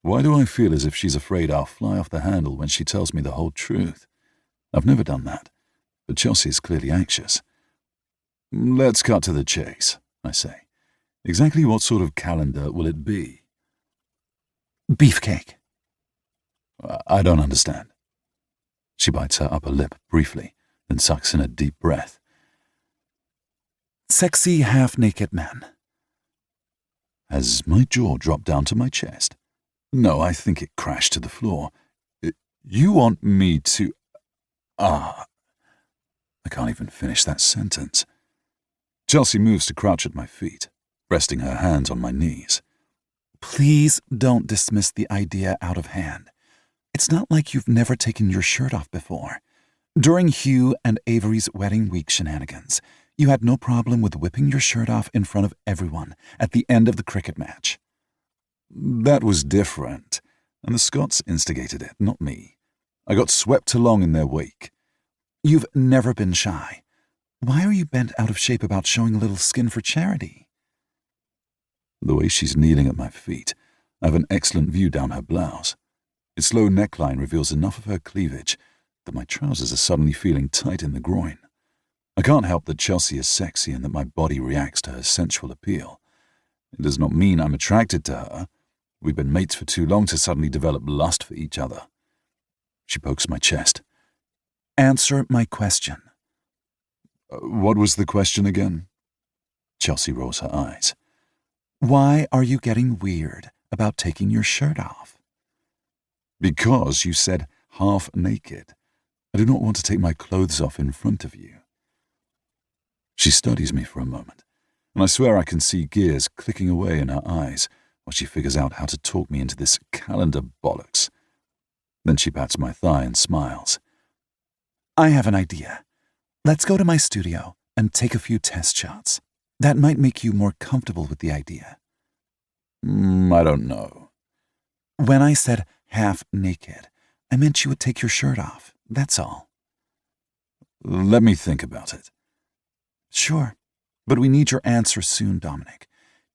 Why do I feel as if she's afraid I'll fly off the handle when she tells me the whole truth? I've never done that, but Chelsea's clearly anxious. Let's cut to the chase, I say. Exactly what sort of calendar will it be? Beefcake. I don't understand. She bites her upper lip briefly, then sucks in a deep breath. Sexy half-naked men. Has my jaw dropped down to my chest? No, I think it crashed to the floor. You want me to... I can't even finish that sentence. Chelsea moves to crouch at my feet, resting her hands on my knees. Please don't dismiss the idea out of hand. It's not like you've never taken your shirt off before. During Hugh and Avery's wedding week shenanigans, you had no problem with whipping your shirt off in front of everyone at the end of the cricket match. That was different, and the Scots instigated it, not me. I got swept along in their wake. You've never been shy. Why are you bent out of shape about showing a little skin for charity? The way she's kneeling at my feet, I have an excellent view down her blouse. Its low neckline reveals enough of her cleavage that my trousers are suddenly feeling tight in the groin. I can't help that Chelsea is sexy and that my body reacts to her sensual appeal. It does not mean I'm attracted to her. We've been mates for too long to suddenly develop lust for each other. She pokes my chest. Answer my question. What was the question again? Chelsea rolls her eyes. Why are you getting weird about taking your shirt off? Because you said half naked. I do not want to take my clothes off in front of you. She studies me for a moment, and I swear I can see gears clicking away in her eyes while she figures out how to talk me into this calendar bollocks. Then she pats my thigh and smiles. I have an idea. Let's go to my studio and take a few test shots. That might make you more comfortable with the idea. I don't know. When I said half naked, I meant you would take your shirt off. That's all. Let me think about it. Sure, but we need your answer soon, Dominic.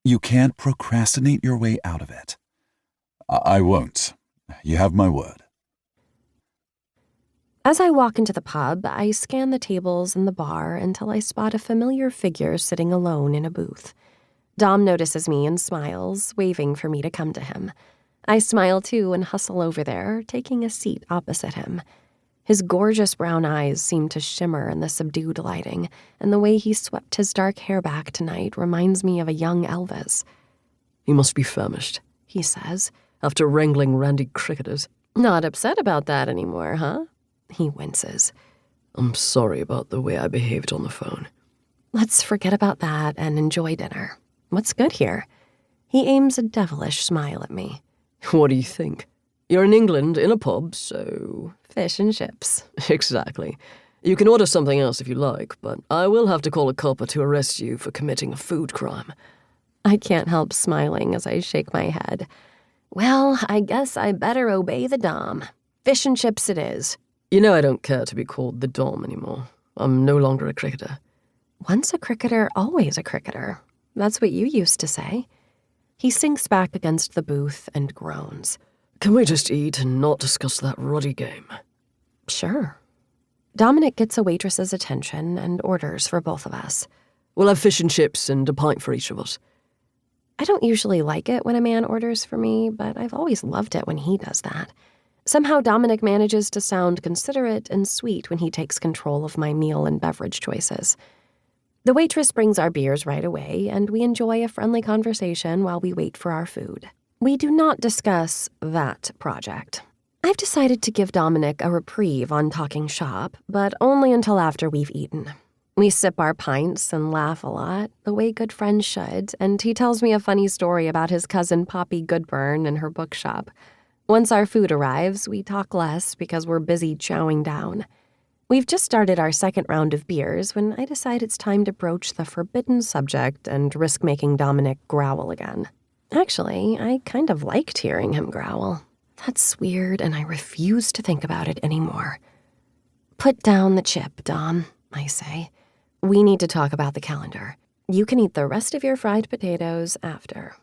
You can't procrastinate your way out of it. I won't. You have my word. As I walk into the pub, I scan the tables and the bar until I spot a familiar figure sitting alone in a booth. Dom notices me and smiles, waving for me to come to him. I smile too and hustle over there, taking a seat opposite him. His gorgeous brown eyes seem to shimmer in the subdued lighting, and the way he swept his dark hair back tonight reminds me of a young Elvis. "You must be famished," he says, after wrangling randy cricketers. "Not upset about that anymore, huh?" He winces. "I'm sorry about the way I behaved on the phone." "Let's forget about that and enjoy dinner. What's good here?" He aims a devilish smile at me. "What do you think? You're in England, in a pub, so..." "Fish and chips." "Exactly. You can order something else if you like, but I will have to call a copper to arrest you for committing a food crime." I can't help smiling as I shake my head. Well, I guess I better obey the Dom. Fish and chips it is. You know I don't care to be called the Dom anymore. I'm no longer a cricketer. Once a cricketer, always a cricketer. That's what you used to say. He sinks back against the booth and groans. "Can we just eat and not discuss that ruddy game?" Sure. Dominic gets a waitress's attention and orders for both of us. "We'll have fish and chips and a pint for each of us." I don't usually like it when a man orders for me, but I've always loved it when he does that. Somehow Dominic manages to sound considerate and sweet when he takes control of my meal and beverage choices. The waitress brings our beers right away, and we enjoy a friendly conversation while we wait for our food. We do not discuss that project. I've decided to give Dominic a reprieve on talking shop, but only until after we've eaten. We sip our pints and laugh a lot, the way good friends should, and he tells me a funny story about his cousin Poppy Goodburn and her bookshop. Once our food arrives, we talk less because we're busy chowing down. We've just started our second round of beers when I decide it's time to broach the forbidden subject and risk making Dominic growl again. Actually, I kind of liked hearing him growl. That's weird, and I refuse to think about it anymore. "Put down the chip, Dom," I say. "We need to talk about the calendar. You can eat the rest of your fried potatoes after."